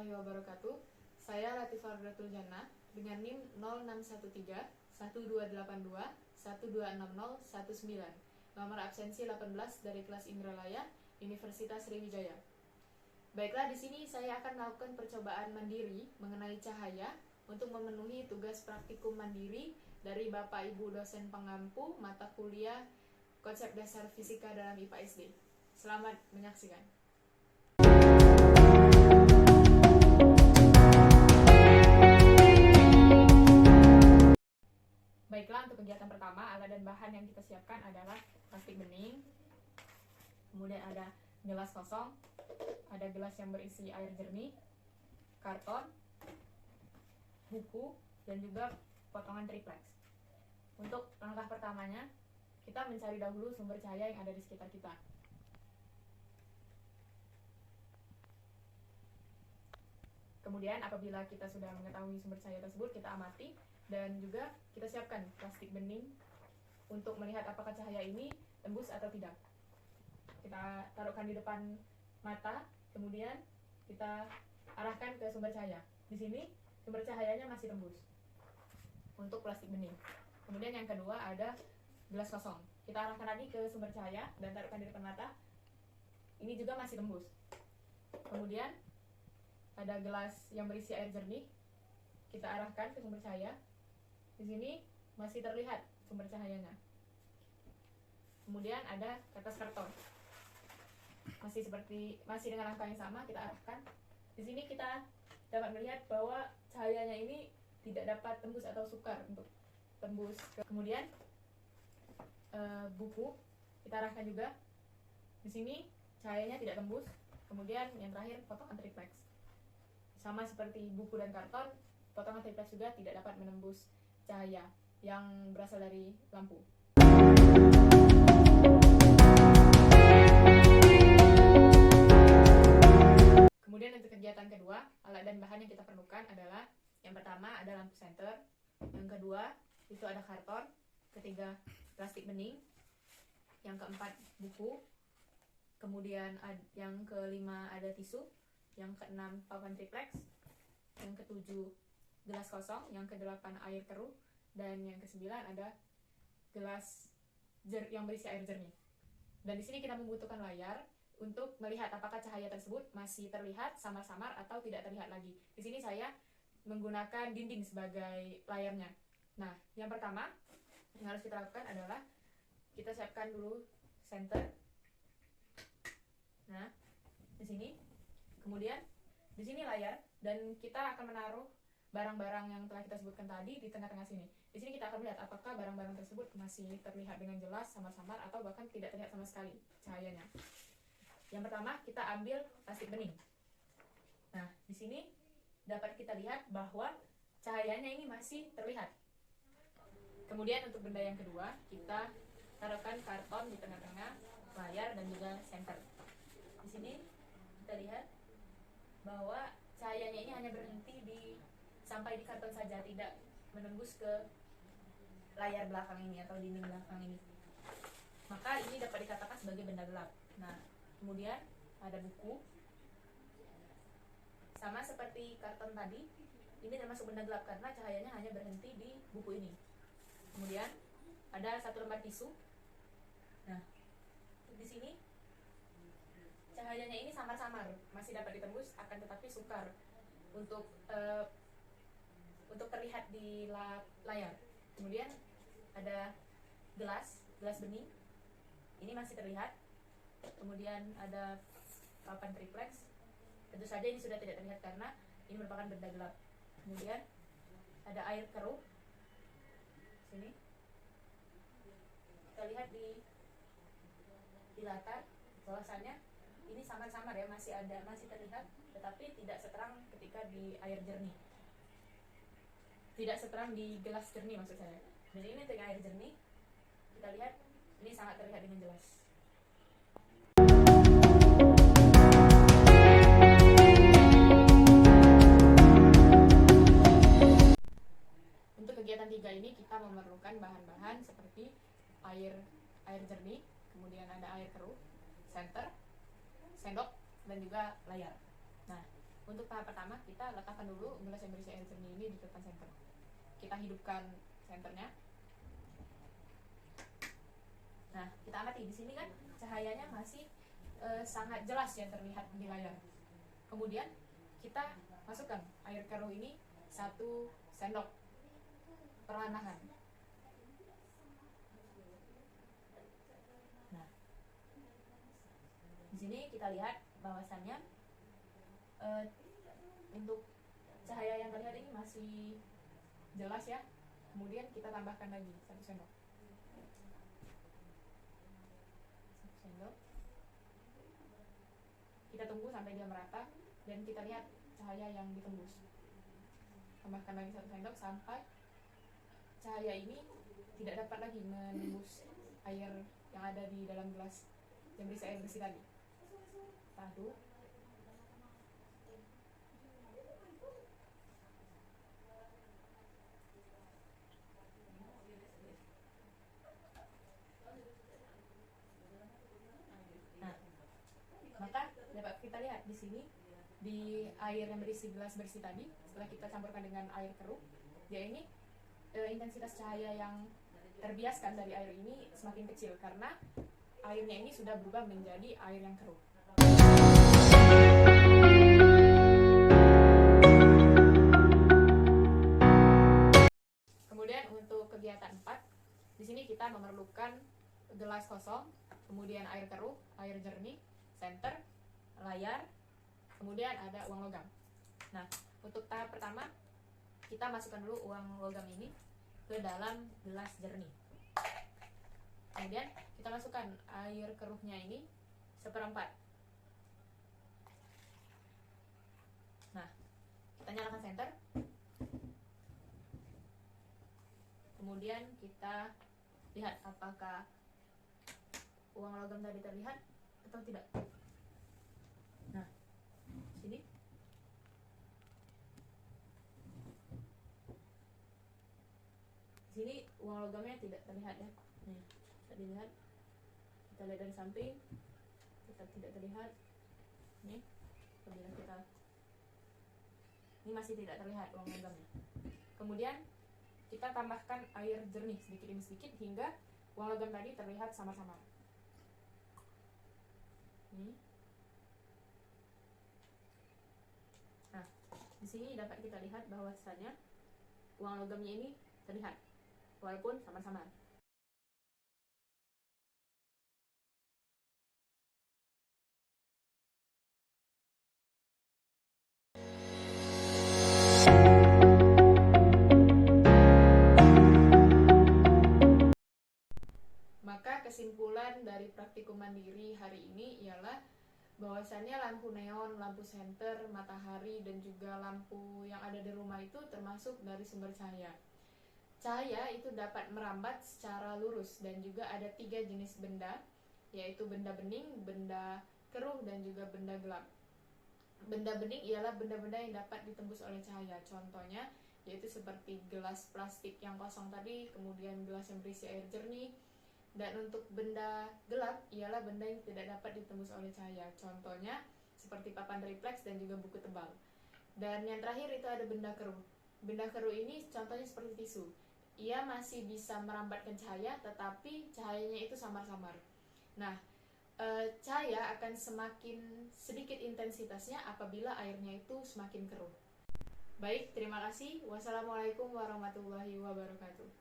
warahmatullahi wabarakatuh. Saya Latifah Ardatul Jannah dengan NIM 0613 1282 1260 19. Nomor absensi 18 dari kelas Indralaya, Universitas Sriwijaya. Baiklah, di sini saya akan melakukan percobaan mandiri mengenai cahaya untuk memenuhi tugas praktikum mandiri dari Bapak Ibu dosen pengampu mata kuliah Konsep Dasar Fisika dalam IPA SD. Selamat menyaksikan. Baiklah, untuk kegiatan pertama, alat dan bahan yang kita siapkan adalah plastik bening, kemudian ada gelas kosong, ada gelas yang berisi air jernih, karton, buku, dan juga potongan triplex. Untuk langkah pertamanya, kita mencari dahulu sumber cahaya yang ada di sekitar kita. Kemudian apabila kita sudah mengetahui sumber cahaya tersebut, kita amati dan juga kita siapkan plastik bening untuk melihat apakah cahaya ini tembus atau tidak. Kita taruhkan di depan mata, kemudian kita arahkan ke sumber cahaya. Di sini sumber cahayanya masih tembus untuk plastik bening. Kemudian yang kedua ada gelas kosong. Kita arahkan lagi ke sumber cahaya dan taruhkan di depan mata. Ini juga masih tembus. Kemudian ada gelas yang berisi air jernih. Kita arahkan ke sumber cahaya. Di sini masih terlihat sumber cahayanya. Kemudian ada kertas karton. Masih dengan langkah yang sama, kita arahkan. Di sini kita dapat melihat bahwa cahayanya ini tidak dapat tembus atau sukar untuk tembus. Kemudian buku kita arahkan juga. Di sini cahayanya tidak tembus. Kemudian yang terakhir potongan triplex. Sama seperti buku dan karton, potongan triplex juga tidak dapat menembus cahaya yang berasal dari lampu. Kemudian untuk kegiatan kedua, alat dan bahan yang kita perlukan adalah yang pertama ada lampu senter, yang kedua itu ada karton, ketiga plastik bening, yang keempat buku, kemudian yang kelima ada tisu, yang keenam papan triplex, yang ketujuh gelas kosong, yang kedelapan air keruh, dan yang kesembilan ada gelas yang berisi air jernih. Dan di sini kita membutuhkan layar untuk melihat apakah cahaya tersebut masih terlihat samar-samar atau tidak terlihat lagi. Di sini saya menggunakan dinding sebagai layarnya. Nah, yang pertama yang harus kita lakukan adalah kita siapkan dulu senter. Nah, di sini. Kemudian di sini layar dan kita akan menaruh barang-barang yang telah kita sebutkan tadi di tengah-tengah sini. Di sini kita akan melihat apakah barang-barang tersebut masih terlihat dengan jelas, samar-samar, atau bahkan tidak terlihat sama sekali cahayanya. Yang pertama, kita ambil plastik bening. Nah, di sini dapat kita lihat bahwa cahayanya ini masih terlihat. Kemudian untuk benda yang kedua, kita taruhkan karton di tengah-tengah layar dan juga senter. Di sini kita lihat bahwa cahayanya ini hanya berhenti sampai di karton saja, tidak menembus ke layar belakang ini atau dinding belakang ini. Maka ini dapat dikatakan sebagai benda gelap. Nah, kemudian ada buku. Sama seperti karton tadi, ini termasuk benda gelap karena cahayanya hanya berhenti di buku ini. Kemudian ada satu lembar tisu. Nah, di sini cahayanya ini samar-samar, masih dapat ditembus, akan tetapi sukar untuk terlihat di layar. Kemudian ada gelas bening, ini masih terlihat. Kemudian ada papan triplex, tentu saja ini sudah tidak terlihat karena ini merupakan benda gelap. Kemudian ada air keruh, sini kita lihat di latar bahwasannya ini samar-samar ya, masih terlihat, tetapi tidak seterang ketika di air jernih. Tidak seterang di gelas jernih maksud saya. Dan ini dengan air jernih, kita lihat ini sangat terlihat dengan jelas. Untuk kegiatan 3 ini kita memerlukan bahan-bahan seperti air jernih, kemudian ada air keruh, senter, sendok, dan juga layar. Nah, Untuk tahap pertama, kita letakkan dulu gelas yang berisi air jernih ini di depan senter. Kita hidupkan senternya. Nah, kita amati di sini kan cahayanya masih sangat jelas ya terlihat di layar. Kemudian kita masukkan air keruh ini 1 sendok perlahan. Nah, di sini kita lihat bahwasannya untuk cahaya yang terlihat ini masih jelas ya. Kemudian kita tambahkan lagi 1 sendok. 1 sendok. Kita tunggu sampai dia merata dan kita lihat cahaya yang ditembus. Tambahkan lagi 1 sendok sampai cahaya ini tidak dapat lagi menembus air yang ada di dalam gelas yang berisi air bersih tadi. Lalu maka dapat kita lihat di sini di air yang berisi gelas bersih tadi, setelah kita campurkan dengan air keruh, ya ini intensitas cahaya yang terbiaskan dari air ini semakin kecil karena airnya ini sudah berubah menjadi air yang keruh. Kemudian untuk kegiatan 4, di sini kita memerlukan gelas kosong, kemudian air keruh, air jernih, senter, layar, kemudian ada uang logam. Nah, untuk tahap pertama, kita masukkan dulu uang logam ini ke dalam gelas jernih. Kemudian kita masukkan air keruhnya ini 1/4. Nah, kita nyalakan senter. Kemudian kita lihat apakah uang logam tadi terlihat atau tidak. Nah, sini uang logamnya tidak terlihat ya. Nih, bisa dilihat. Kita lihat dari samping, tetap tidak terlihat. Nih, apabila kita ini masih tidak terlihat uang logamnya. Kemudian kita tambahkan air jernih sedikit demi sedikit hingga uang logam tadi terlihat samar-samar. Nah, di sini dapat kita lihat bahwasannya uang logamnya ini terlihat walaupun samar-samar. Maka kesimpulan dari praktikum mandiri hari ini ialah bahwasannya lampu neon, lampu senter, matahari, dan juga lampu yang ada di rumah itu termasuk dari sumber cahaya. Cahaya itu dapat merambat secara lurus dan juga ada 3 jenis benda, yaitu benda bening, benda keruh, dan juga benda gelap. Benda bening ialah benda-benda yang dapat ditembus oleh cahaya. Contohnya yaitu seperti gelas plastik yang kosong tadi, kemudian gelas yang berisi air jernih. Dan untuk benda gelap ialah benda yang tidak dapat ditembus oleh cahaya. Contohnya seperti papan triplex dan juga buku tebal. Dan yang terakhir itu ada benda keruh. Benda keruh ini contohnya seperti tisu. Ia masih bisa merambatkan cahaya, tetapi cahayanya itu samar-samar. Nah, cahaya akan semakin sedikit intensitasnya apabila airnya itu semakin keruh. Baik, terima kasih. Wassalamualaikum warahmatullahi wabarakatuh.